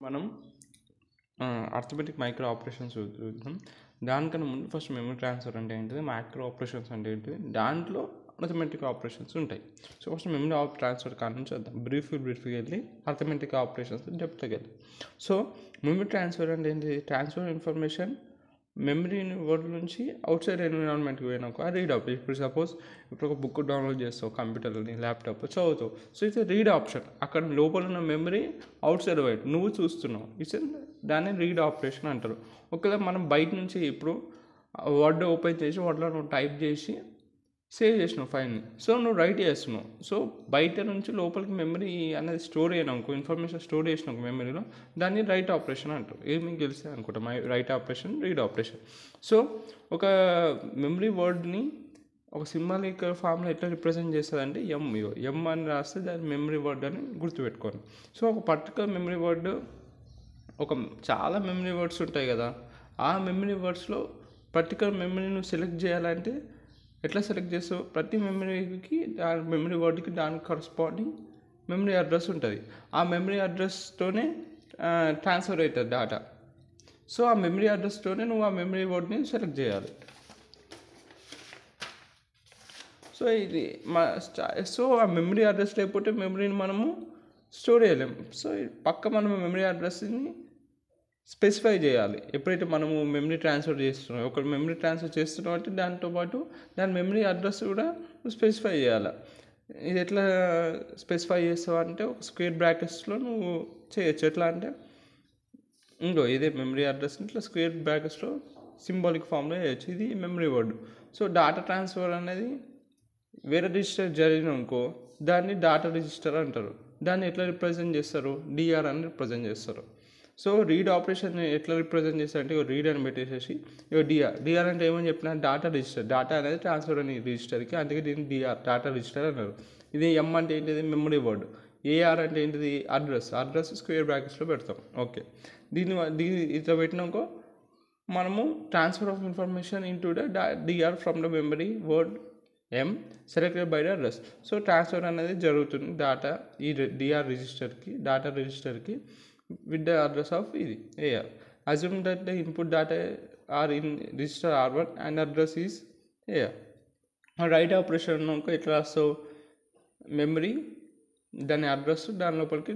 మనం arithmetic micro operations చూద్దాం. దానికన్నా ముందు ఫస్ట్ మెమరీ ట్రాన్స్ఫర్ అంటే ఏంటిది, మైక్రో ఆపరేషన్స్ అంటే ఏంటిది, దాంట్లో అర్థమెటిక్ ఆపరేషన్స్ ఉంటాయి. సో ఫస్ట్ మెమరీ ట్రాన్స్ఫర్ కాడ నుంచి వద్దాం. బ్రీఫ్గా వెళ్ళి అర్థమెటిక్ ఆపరేషన్స్ డెప్త్గా వెళ్ళి. సో మెమరీ ట్రాన్స్ఫర్ అంటే ఏంటిది, ట్రాన్స్ఫర్ ఇన్ఫర్మేషన్ మెమరీ వర్డ్ నుంచి అవుట్ సైడ్ ఎన్విరాన్మెంట్కి పోయినాక రీడ్ ఆప్షన్. ఇప్పుడు సపోజ్ ఇప్పుడు ఒక బుక్ డౌన్లోడ్ చేస్తావు కంప్యూటర్ని, ల్యాప్టాప్ చదువుతావు. సో ఇది రీడ్ ఆప్షన్. అక్కడ లోపల ఉన్న మెమరీ అవుట్ సైడ్ వైట్ నువ్వు చూస్తున్నావు, ఇట్స్ దాన్ని రీడ్ ఆపరేషన్ అంటారు. ఒకవేళ మనం బయట నుంచి ఇప్పుడు వర్డ్ ఓపెన్ చేసి వర్డ్లో నువ్వు టైప్ చేసి సేవ్ చేసినావు ఫైల్ని, సో నువ్వు రైట్ చేస్తున్నావు. సో బయట నుంచి లోపలికి మెమరీ అనేది స్టోర్ అయినావు, ఇన్ఫర్మేషన్ స్టోర్ చేసినావు మెమరీలో, దాన్ని రైట్ ఆపరేషన్ అంటారు. ఏది మీకు తెలిసే అనుకుంటా, right operation, read operation. So ఒక మెమరీ వర్డ్ని ఒక సింబాలిక్ ఫామ్లో ఎట్లా రిప్రజెంట్ చేస్తుంది అంటే ఎం అని రాస్తే దాని మెమరీ వర్డ్ అని గుర్తుపెట్టుకోండి. సో ఒక పర్టికులర్ మెమరీ వర్డ్, ఒక చాలా మెమరీ వర్డ్స్ ఉంటాయి కదా, ఆ మెమరీ వర్డ్స్లో పర్టికులర్ మెమరీని సెలెక్ట్ చేయాలంటే ఎట్లా సెలెక్ట్ చేస్తావు, ప్రతి మెమరీకి దాని మెమరీ వర్డ్కి దానికి కరస్పాండింగ్ మెమరీ అడ్రస్ ఉంటుంది. ఆ మెమరీ అడ్రస్తోనే ట్రాన్స్ఫర్ అవుతుంది డేటా. సో ఆ మెమరీ అడ్రస్తోనే నువ్వు ఆ మెమరీ వర్డ్ని సెలెక్ట్ చేయాలి. సో ఇది సో ఆ మెమరీ అడ్రస్ లేకపోతే మెమరీని మనము స్టోర్ చేయలేము. సో పక్క మనం మెమరీ అడ్రస్ని స్పెసిఫై చేయాలి. ఎప్పుడైతే మనము మెమరీ ట్రాన్స్ఫర్ చేస్తున్నాం, ఒక మెమరీ ట్రాన్స్ఫర్ చేస్తున్నాం అంటే దాంతోపాటు దాని మెమరీ అడ్రస్ కూడా స్పెసిఫై చేయాలి. ఇది ఎట్లా స్పెసిఫై చేస్తావు అంటే ఒక స్క్వేర్ బ్రాకెట్స్లో నువ్వు చేయొచ్చు. ఎట్లా అంటే ఇదే మెమరీ అడ్రస్ని ఇట్లా స్క్వేర్ బ్రాకెట్స్లో సింబాలిక్ ఫామ్లో చేయొచ్చు. ఇది memory word. So data transfer అనేది వేరే రిజిస్టర్ జరిగిననుకో దాన్ని డేటా రిజిస్టర్ అంటారు. దాన్ని ఎట్లా రిప్రజెంట్ చేస్తారు, డిఆర్ అని రిప్రజెంట్ చేస్తారు. సో రీడ్ ఆపరేషన్ ఎట్లా రిప్రజెంట్ చేస్తారంటే రీడ్ అని పెట్టేసేసి డిఆర్ అంటే ఏమని చెప్పినా డేటా రిజిస్టర్. డేటా అనేది ట్రాన్స్ఫర్ అని రిజిస్టర్కి, అందుకే దీన్ని డేటా రిజిస్టర్ అన్నారు. ఇది ఎం అంటే ఏంటిది, మెమరీ వర్డ్. ఏఆర్ అంటే ఏంటిది, అడ్రస్ స్క్వేర్ బ్రాకెట్స్లో పెడతాం. ఓకే, దీన్ని ఇట్లా పెట్టినాకో మనము transfer of information into the DR from the memory word M selected by the address. So transfer అనేది జరుగుతుంది డేటా ఈ డిఆర్ రిజిస్టర్కి, డేటా రిజిస్టర్కి with the address of AR. Assume that the input data are in register R1 and address is AR. Right operation ఎట్లా రాస్తావు, memory దాని address దాని లోపలికి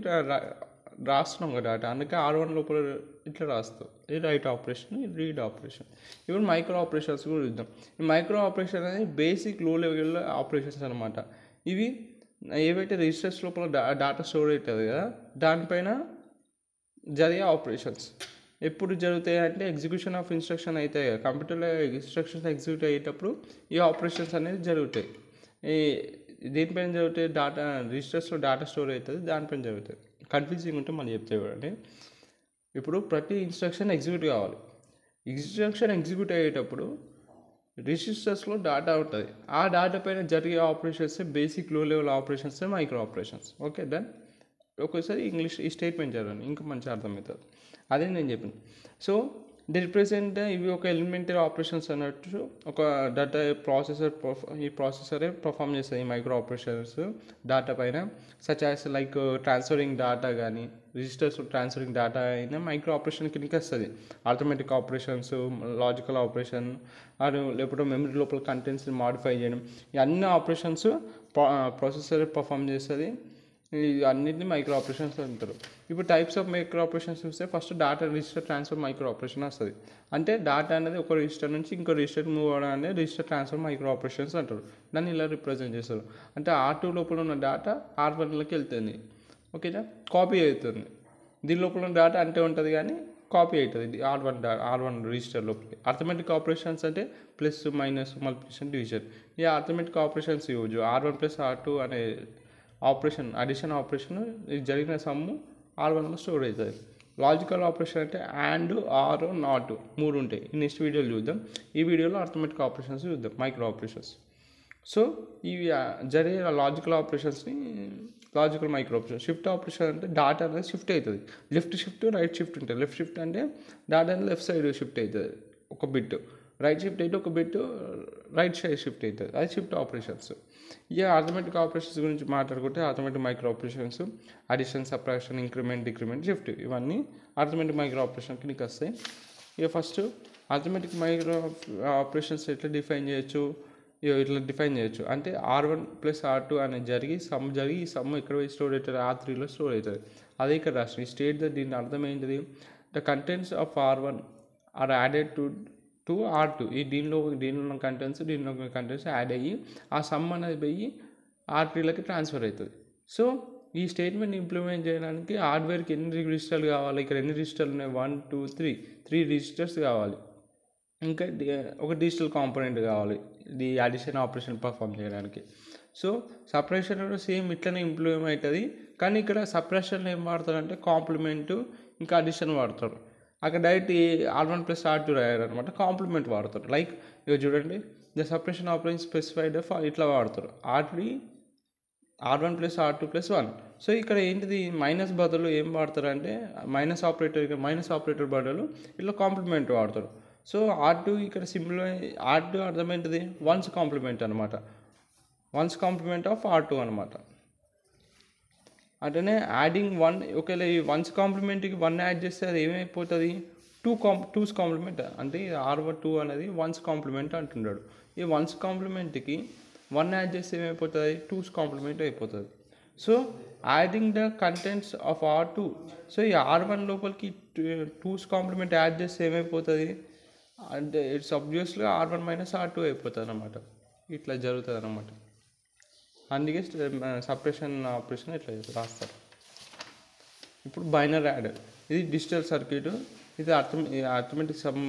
రాస్తున్నాం కదా డేటా, అందుకే R1 లోపల ఇట్లా రాస్తావు. ఇది రైట్ ఆపరేషన్, రీడ్ ఆపరేషన్. ఇప్పుడు మైక్రో ఆపరేషన్స్ కూడా చూద్దాం. ఈ మైక్రో ఆపరేషన్ అనేది బేసిక్ లో లెవెల్ ఆపరేషన్స్ అనమాట. ఇవి ఏవైతే రిజిస్టర్స్ లోపల డేటా స్టోర్ అవుతుంది కదా, దానిపైన జరిగే ఆపరేషన్స్. ఎప్పుడు జరుగుతాయి అంటే ఎగ్జిక్యూషన్ ఆఫ్ ఇన్స్ట్రక్షన్ అవుతాయి కదా, కంప్యూటర్లో ఇన్స్ట్రక్షన్స్ ఎగ్జిక్యూట్ అయ్యేటప్పుడు ఈ ఆపరేషన్స్ అనేది జరుగుతాయి. దేనిపైన జరుగుతాయి, డేటా రిజిస్టర్స్లో డేటా స్టోర్ అవుతుంది, దానిపైన జరుగుతాయి. కన్ఫ్యూజింగ్ ఉంటే మళ్ళీ చెప్తే చూడండి. ఇప్పుడు ప్రతి ఇన్స్ట్రక్షన్ ఎగ్జిక్యూట్ కావాలి. ఇన్స్ట్రక్షన్ ఎగ్జిక్యూట్ అయ్యేటప్పుడు రిజిస్టర్స్లో డేటా ఉంటుంది. ఆ డేటా పైన జరిగే ఆపరేషన్స్ బేసిక్ లో level operations, micro operations. Okay done. ఒక్కోసారి ఇంగ్లీష్ ఈ స్టేట్మెంట్ చదవండి, ఇంకా మంచిగా అర్థమవుతుంది. అదే నేను చెప్పింది. సో ది రిప్రజెంట్ ఇవి ఒక ఎలిమెంటరీ ఆపరేషన్స్ అన్నట్టు ఒక డేటా ఈ ప్రాసెసరే పర్ఫామ్ చేస్తుంది ఈ మైక్రో ఆపరేషన్స్ డేటా పైన. Such as like transferring data కానీ, రిజిస్టర్స్ ట్రాన్స్ఫరింగ్ డేటా అయినా మైక్రో ఆపరేషన్ కిందకి వస్తుంది. ఆర్థమెటిక్ ఆపరేషన్స్, లాజికల్ ఆపరేషన్, లేకపోతే మెమరీ లోపల కంటెంట్స్ని మాడిఫై చేయడం, ఈ అన్ని ఆపరేషన్స్ ప్రాసెసరే పర్ఫామ్ చేస్తుంది. అన్నింటినీ మైక్రో ఆపరేషన్స్ అంటారు. ఇప్పుడు టైప్స్ ఆఫ్ మైక్రో ఆపరేషన్స్ చూస్తే first data register transfer micro operation వస్తుంది. అంటే డేటా అనేది ఒక రిజిస్టర్ నుంచి ఇంకో రిజిస్టర్ మూవ్ అవ్వడం అనేది రిజిస్టర్ ట్రాన్స్ఫర్ మైక్రో ఆపరేషన్స్ అంటారు. దాన్ని ఇలా రిప్రజెంట్ చేస్తారు. అంటే R2 లోపల ఉన్న డేటా R1లోకి వెళ్తుంది. ఓకేనా, కాపీ అవుతుంది. దీని లోపల ఉన్న డేటా అంటే ఉంటుంది కానీ కాపీ అవుతుంది R1 రిజిస్టర్ లోపలికి. అర్థమెటిక్ ఆపరేషన్స్ అంటే ప్లస్, మైనస్, మల్టిప్లికేషన్, డివిజన్. ఈ arithmetic operations use R1 + R2 అనే ఆపరేషన్, అడిషన్ ఆపరేషన్ జరిగిన సమ్ము R1లో స్టోర్ అవుతుంది. లాజికల్ ఆపరేషన్ అంటే అండ్, ఆర్, నాట్ 3 ఉంటాయి. నెక్స్ట్ వీడియోలో చూద్దాం. ఈ వీడియోలో అర్థమెటిక్ ఆపరేషన్స్ చూద్దాం, మైక్రో ఆపరేషన్స్. సో ఇవి జరిగే లాజికల్ ఆపరేషన్స్ని logical micro operation. Shift operation అంటే డేటా అనేది షిఫ్ట్ అవుతుంది. లెఫ్ట్ షిఫ్ట్, రైట్ షిఫ్ట్ ఉంటుంది. లెఫ్ట్ షిఫ్ట్ అంటే డేటా అనేది లెఫ్ట్ సైడ్ షిఫ్ట్ అవుతుంది ఒక బిట్. రైట్ షిఫ్ట్ అయితే ఒక బిట్ రైట్ సైడ్ షిఫ్ట్ అవుతుంది, అది షిఫ్ట్ ఆపరేషన్స్. ఇక అర్థమెటిక్ ఆపరేషన్స్ గురించి మాట్లాడుకుంటే arithmetic micro operations addition, subtraction, increment, decrement, shift ఇవన్నీ అర్థమెటిక్ మైక్రో ఆపరేషన్ కిందకి వస్తాయి. ఇక ఫస్ట్ అర్థమెటిక్ మైక్రో ఆపరేషన్స్ ఎట్లా డిఫైన్ చేయొచ్చు, ఇట్లా డిఫైన్ చేయొచ్చు అంటే R1 + R2 అనేది జరిగి ఈ సమ్ ఎక్కడ పోయి స్టోర్ అవుతుంది, R3లో స్టోర్ అవుతుంది. అదే ఇక్కడ రాసిన స్టేట్ దీని అర్థం ఏంటిది, the contents of R1 are added to R2. ఈ దీనిలో ఉన్న కంటెంట్స్ యాడ్ అయ్యి ఆ సమ్ అనేది పోయి R3లోకి ట్రాన్స్ఫర్ అవుతుంది. సో ఈ స్టేట్మెంట్ ఇంప్లిమెంట్ చేయడానికి హార్డ్వేర్కి ఎన్ని రిజిస్టర్లు కావాలి, ఇక్కడ ఎన్ని రిజిస్టర్లు ఉన్నాయి, 1 2 3 రిజిస్టర్స్ కావాలి. ఇంకా ఒక డిజిటల్ కాంపోనెంట్ కావాలి ఇది అడిషన్ ఆపరేషన్ పర్ఫామ్ చేయడానికి. సో సపరేషన్ కూడా సేమ్ ఇట్లనే ఇంప్లిమెంట్ అవుతుంది, కానీ ఇక్కడ సపరేషన్లో ఏం వాడతారంటే కాంప్లిమెంటు ఇంకా అడిషన్ వాడతారు. అక్కడ డైరెక్ట్ R1 + R2 రాయారు అనమాట, కాంప్లిమెంట్ వాడతారు. లైక్ ఇక చూడండి, ద సపరేషన్ ఆపరేషన్ స్పెసిఫైడ్ ఇట్లా వాడతారు R1 + R2 + 1. సో ఇక్కడ ఏంటిది మైనస్ బదులు ఏం వాడతారంటే మైనస్ ఆపరేటర్ బదులు ఇట్లా కాంప్లిమెంట్ వాడతారు. సో R2 ఇక్కడ సింపుల్, R2 అర్థమైంది వన్స్ కాంప్లిమెంట్ అనమాట, వన్స్ కాంప్లిమెంట్ ఆఫ్ R2 అనమాట. అట్లనే యాడింగ్ 1, ఒకవేళ ఈ వన్స్ కాంప్లిమెంట్కి 1 యాడ్ చేస్తే అది ఏమైపోతుంది, టూస్ కాంప్లిమెంట్ అంటే R2 అనేది వన్స్ కాంప్లిమెంట్ అంటున్నాడు. ఈ వన్స్ కాంప్లిమెంట్కి 1 యాడ్ చేస్తే ఏమైపోతుంది, టూస్ కాంప్లిమెంట్ అయిపోతుంది. So adding the contents of R2, so ఈ R1 లోపలికి టూస్ కాంప్లిమెంట్ యాడ్ చేస్తే ఏమైపోతుంది అంటే ఇట్స్ ఆబ్వియస్గా R1 - R2 అయిపోతుంది అనమాట. ఇట్లా జరుగుతుంది అనమాట. అందుకే సపరేషన్ ఆపరేషన్ ఇట్లా రాస్తారు. ఇప్పుడు బైనరీ యాడర్, ఇది డిజిటల్ సర్క్యూట్, ఇది arithmetic some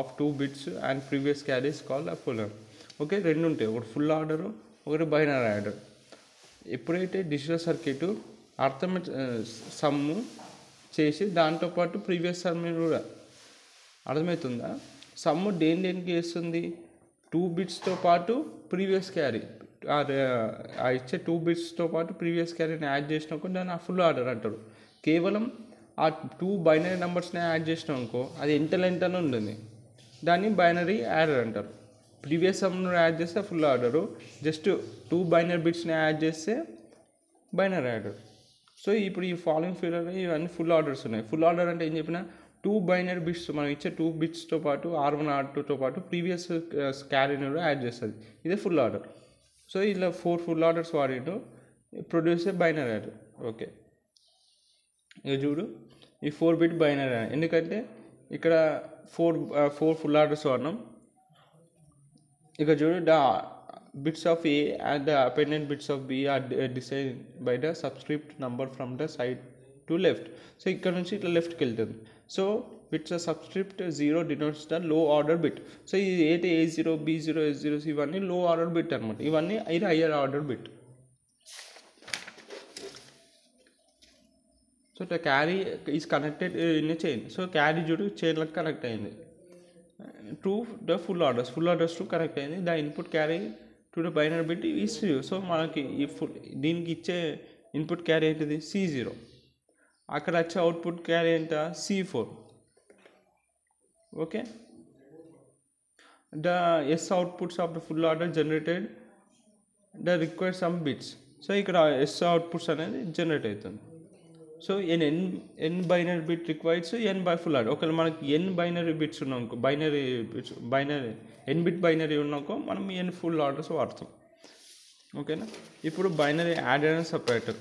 of 2 bits and previous carries called full order. Okay, రెండు ఉంటాయి, ఒకటి ఫుల్ ఆర్డరు, ఒకటి బైనరీ యాడర్. ఎప్పుడైతే డిజిటల్ సర్క్యూట్ అర్థమెటిక్ సమ్ము చేసి దాంతోపాటు ప్రీవియస్ సమ్ కూడా అర్థమవుతుందా, సమ్ము దేనికి వేస్తుంది, 2 బిట్స్తో పాటు ప్రీవియస్ క్యారీ ఇచ్చే 2 బిట్స్తో పాటు ప్రీవియస్ క్యారీని యాడ్ చేసినాకో దాన్ని ఫుల్ ఆర్డర్ అంటారు. కేవలం ఆ 2 బైనరీ నెంబర్స్ని యాడ్ చేసినాం అనుకో అది ఎంటనే ఉంటుంది, దాన్ని బైనరీ యాడర్ అంటారు. ప్రీవియస్ సమ్ను యాడ్ చేస్తే ఫుల్ ఆర్డరు, జస్ట్ 2 బైనరీ బిట్స్ని యాడ్ చేస్తే బైనరీ యాడర్. సో ఇప్పుడు ఈ ఫాలోయింగ్ ఫిగర్ ఇవన్నీ ఫుల్ ఆర్డర్స్ ఉన్నాయి. ఫుల్ ఆర్డర్ అంటే ఏం చెప్పినా 2 బైనరీ బిట్స్, మనం ఇచ్చే 2 బిట్స్తో పాటు R1 R2తో పాటు ప్రీవియస్ క్యారీని కూడా యాడ్ చేస్తుంది, ఇదే ఫుల్ ఆర్డర్. సో ఇలా 4 ఫుల్ ఆర్డర్స్ వాడిండు ప్రొడ్యూస్ బైనరీ యాడర్. ఓకే, ఇక చూడు ఈ 4 బిట్ బైనరీ, ఎందుకంటే ఇక్కడ 4 ఫుల్ ఆర్డర్స్ వాడినాం. ఇక చూడు, the bits of A and the addend bits of B are decide by the subscript number from the side to left. So ఇక్కడ నుంచి ఇట్లా లెఫ్ట్కి వెళ్తుంది. So bits subscript 0 denotes the low order bit. So ఇది ఏంటి, A0 B0 S0 ఇవన్నీ లో order bit అనమాట, ఇవన్నీ ఇది higher order bit. So the carry is connected in a chain. So carry చూడు చైన్లకు కనెక్ట్ అయింది to the full adders to connect అయింది. The input carry to the binary bit is 0. So మనకి ఈ దీనికి ఇచ్చే ఇన్పుట్ క్యారీ ఏంటిది C0, అక్కడ వచ్చే అవుట్పుట్ క్యారీ ఎంత C4. Okay, the S outputs of the full adder generated the required sum bits. So ఇక్కడ ఎస్ అవుట్పుట్స్ అనేది జనరేట్ అవుతుంది. So N binary bit requires n by full adder. ఒకవేళ మనకి n binary bits ఉన్నాకో, n bit binary ఉన్నాకో మనం n full orders వాడతాం. ఓకేనా, ఇప్పుడు బైనరీ యాడర్ అండ్ సపరేటర్.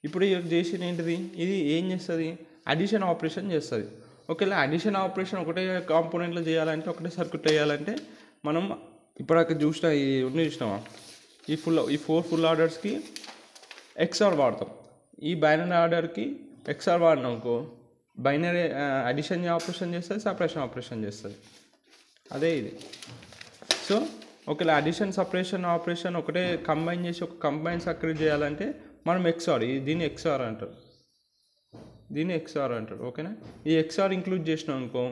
ఇప్పుడు చేసిన ఏంటిది, ఇది ఏం చేస్తుంది, అడిషన్ ఆపరేషన్ చేస్తుంది. ఒకవేళ అడిషన్ ఆపరేషన్ ఒకటే కాంపోనెంట్లో చేయాలంటే, ఒకటే సర్క్యూట్ వేయాలంటే మనం ఇప్పుడు అక్కడ చూసినామా ఈ 4 ఫుల్ ఆర్డర్స్కి XOR వాడతాం. ఈ బైనరీ ఆర్డర్కి XOR వాడినాకో బైనరీ అడిషన్ ఆపరేషన్ చేస్తుంది, సపరేషన్ ఆపరేషన్ చేస్తుంది, అదే ఇది. సో ఒకవేళ అడిషన్ సపరేషన్ ఆపరేషన్ ఒకటే కంబైన్ చేసి ఒక కంబైన్ సర్క్యూట్ చేయాలంటే మనం XOR, దీన్ని XOR అంటారు. ఓకేనా, ఈ XOR ఇంక్లూడ్ చేసినాం అనుకో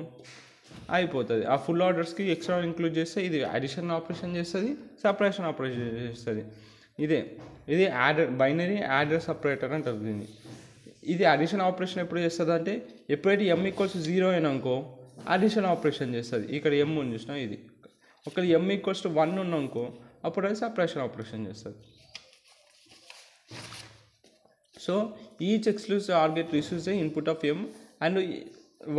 అయిపోతుంది. ఆ ఫుల్ ఆర్డర్స్కి XOR ఇంక్లూడ్ చేస్తే ఇది అడిషన్ ఆపరేషన్ చేస్తుంది, సపరేషన్ ఆపరేషన్ చేస్తుంది. ఇది బైనరీ యాడర్ సపరేటర్ అంటారు దీన్ని. ఇది అడిషన్ ఆపరేషన్ ఎప్పుడు చేస్తుంది అంటే ఎప్పుడైతే m = 0 అయినాకో అడిషన్ ఆపరేషన్ చేస్తుంది. ఇక్కడ m ఉంది చూసినా, ఇది ఒకవేళ m ఈక్వల్స్ టు 1 ఉన్నానుకో అప్పుడు అది సపరేషన్ ఆపరేషన్ చేస్తుంది. So each exclusive or gate receives the input of m and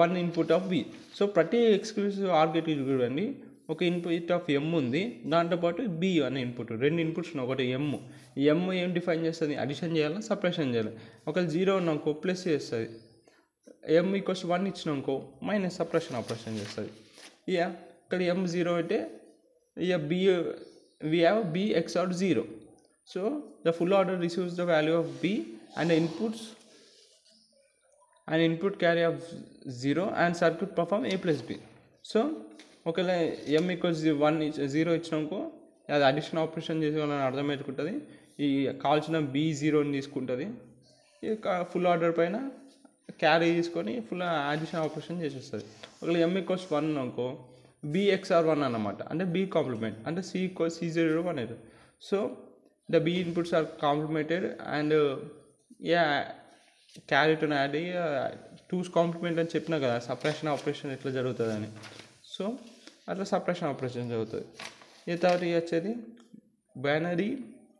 1 input of b. So ప్రతి ఎక్స్క్లూసివ్ ఆర్ గేట్ చూడండి ఒక ఇన్పుట్ ఆఫ్ m ఉంది, దాంతోపాటు b అనే ఇన్పుట్, 2 ఇన్పుట్స్ ఉన్నాయి. ఒకటి m ఏం డిఫైన్ చేస్తుంది, అడిషన్ చేయాలా సపరేషన్ చేయాలి. ఒకవేళ 0 ఉన్నాకో ప్లస్ చేస్తుంది, m ఈక్వల్స్ 1 ఇచ్చినాకో మైనస్ సపరేషన్ ఆపరేషన్ చేస్తుంది. ఇక ఇక్కడ m 0 అంటే ఇక b we have b XOR 0. So the full order receives the value of b and the input carry of 0 and circuit perform a plus b. So ఒకవేళ m equals 1 0 ఇచ్చినాకో అది addition operation చేసేవాళ్ళని అర్థం పెట్టుకుంటుంది. ఈ కావాల్సిన b0ని తీసుకుంటుంది, full order పైన carry తీసుకొని full addition operation చేసేస్తుంది. ఒకవేళ m ఈక్వల్స్ 1 అనుకో b XOR 1 అన్నమాట, అంటే b కాంప్లిమెంట్, అంటే c ఈక్వల్స్ c0 1 అవుతుంది. So the b inputs are complemented and carry to add 2's complement అని చెప్పినా కదా సపరేషన్ ఆపరేషన్ ఎట్లా జరుగుతుందని. సో అట్లా సపరేషన్ ఆపరేషన్ జరుగుతుంది. ఈ తర్వాత వచ్చేది బైనరీ.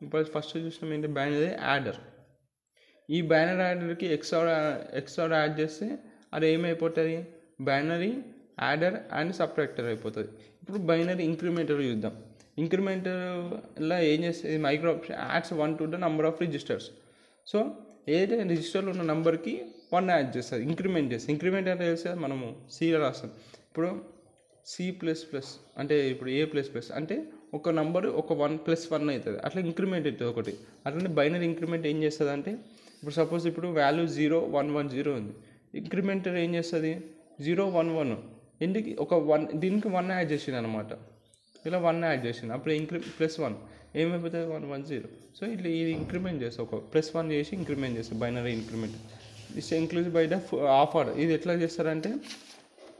ఇప్పుడు ఫస్ట్ చూసినాం ఏంటి, బైనరీ యాడర్. ఈ బైనరీ యాడర్కి ఎక్స్ఆర్ యాడ్ చేస్తే అది ఏమైపోతుంది, బైనరీ యాడర్ అండ్ సపరేటర్ అయిపోతుంది. ఇప్పుడు బైనరీ ఇంక్రిమెంటర్ చూద్దాం. ఇంక్రిమెంటర్లో ఏం చేస్తుంది, micro operation ads 1 to the number of registers. So ఏదైతే రిజిస్టర్లో ఉన్న నెంబర్కి 1 యాడ్ చేస్తుంది, ఇంక్రిమెంట్ చేస్తుంది. ఇంక్రిమెంట్ అంటే తెలిస్తే మనము సిలో రాస్తాం. ఇప్పుడు C++ అంటే ఇప్పుడు A++ అంటే ఒక నంబర్ ఒక 1 + 1 అవుతుంది, అట్లా ఇంక్రిమెంట్ అవుతుంది ఒకటి. అట్లనే బైనరీ ఇంక్రిమెంట్ ఏం చేస్తుంది అంటే ఇప్పుడు సపోజ్ ఇప్పుడు వాల్యూ 0 1 1 0 ఉంది, ఇంక్రిమెంటర్ ఏం చేస్తుంది 0 1 1 ఎందుకు ఒక 1 దీనికి 1 యాడ్ చేసింది అనమాట, ఇలా 1 యాడ్ చేసింది, అప్పుడు +1 ఏమైపోతుంది 1 1 0. సో ఇట్లా ఇది ఇంక్రిమెంట్ చేస్తాం, ఒక +1 చేసి ఇంక్రిమెంట్ చేస్తాం binary increment. This inclusive by the half order. ఇది ఎట్లా చేస్తారంటే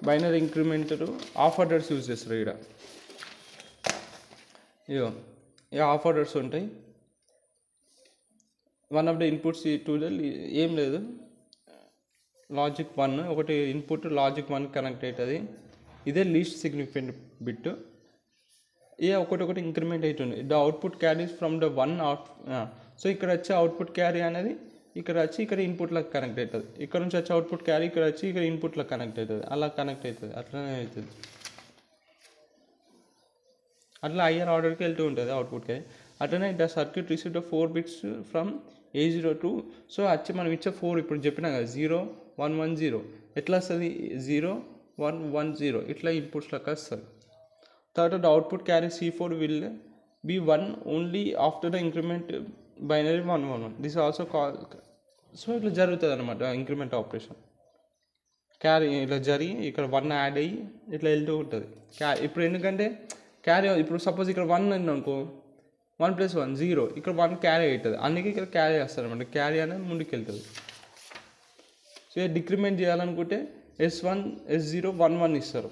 binary incrementer half orders use చేస్తారు. ఇక్కడ ఇక హాఫ్ ఆర్డర్స్ ఉంటాయి. One of the inputs to the ఏం లేదు లాజిక్ 1, ఒకటి ఇన్పుట్ లాజిక్ 1 కనెక్ట్ అవుతుంది, ఇదే లీస్ట్ సిగ్నిఫికెంట్ బిట్. ఒకటి ఇంక్రిమెంట్ అవుతుంది. The output carries from the 1 out. So ఇక్కడ వచ్చే అవుట్పుట్ క్యారీ అనేది ఇక్కడ వచ్చి ఇక్కడ ఇన్పుట్లకు కనెక్ట్ అవుతుంది, ఇక్కడ నుంచి వచ్చే అవుట్పుట్ క్యారీ ఇక్కడ వచ్చి ఇక్కడ ఇన్పుట్లకు కనెక్ట్ అవుతుంది, అలా కనెక్ట్ అవుతుంది, అట్లనే అవుతుంది. అట్లా హయ్యర్ ఆర్డర్కి వెళ్తూ ఉంటుంది అవుట్పుట్ క్యారీ. అట్లనే the circuit receive the 4 bits from A0 to. So వచ్చి మనం ఇచ్చే 4 ఇప్పుడు చెప్పినా కదా 0 1 1 0 ఎట్లా వస్తుంది, 0 1 1 0 ఇట్లా ఇన్పుట్స్ లెక్క వస్తుంది. తర్వాత the output carry C4 will be 1 only after the increment binary 1 1 1. This also call. So ఇట్లా జరుగుతుంది అనమాట ఇంక్రిమెంట్ ఆపరేషన్. క్యారీ ఇట్లా జరిగి ఇక్కడ 1 యాడ్ అయ్యి ఇట్లా వెళ్తూ ఉంటుంది. ఇప్పుడు ఎందుకంటే క్యారీ ఇప్పుడు సపోజ్ ఇక్కడ 1 అనుకో 1 + 1 0, ఇక్కడ 1 క్యారీ అవుతుంది, అందుకే ఇక్కడ క్యారీ వస్తుంది అనమాట. క్యారీ అనేది ముందుకు వెళ్తుంది. సో డిక్రిమెంట్ చేయాలనుకుంటే S1 S0 1 1 ఇస్తారు.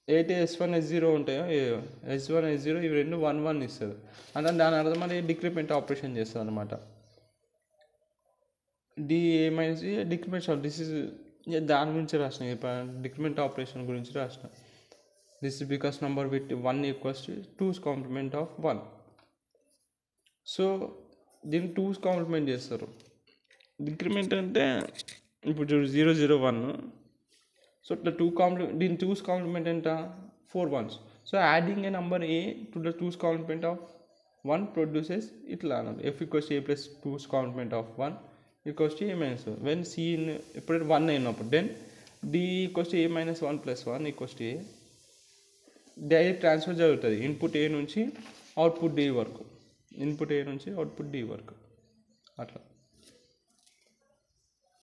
ఏదైతే S1 S0 ఉంటాయో S1 S0 ఇవి రెండు 1 1 ఇస్తారు. అంటే దాని అర్థం అనేది డిక్రిమెంట్ ఆపరేషన్ చేస్తుంది అనమాట. డిక్రిమెంట్ దిస్ ఇస్ దాని గురించి రాసిన, డిక్రిమెంట్ ఆపరేషన్ గురించి రాసిన. This is because number with 1 equals to 2's complement of 1. So దీన్ని 2's కాంప్లిమెంట్ చేస్తారు. డిక్రిమెంట్ అంటే ఇప్పుడు 0 0 1. సో ఇట్లా దీని 2's కాంప్లిమెంట్ ఎంత 4 1s. So adding a number A to the 2's complement of 1 produces ఇట్లా అన్నది F equals A + 2's complement of 1 equals to A - 1. When C ఇప్పుడు 1 అయినప్పుడు then D equals to A - 1 + 1 equals to A. Direct transfer జరుగుతుంది input A నుంచి output D వరకు, input A నుంచి output D వరకు అట్లా.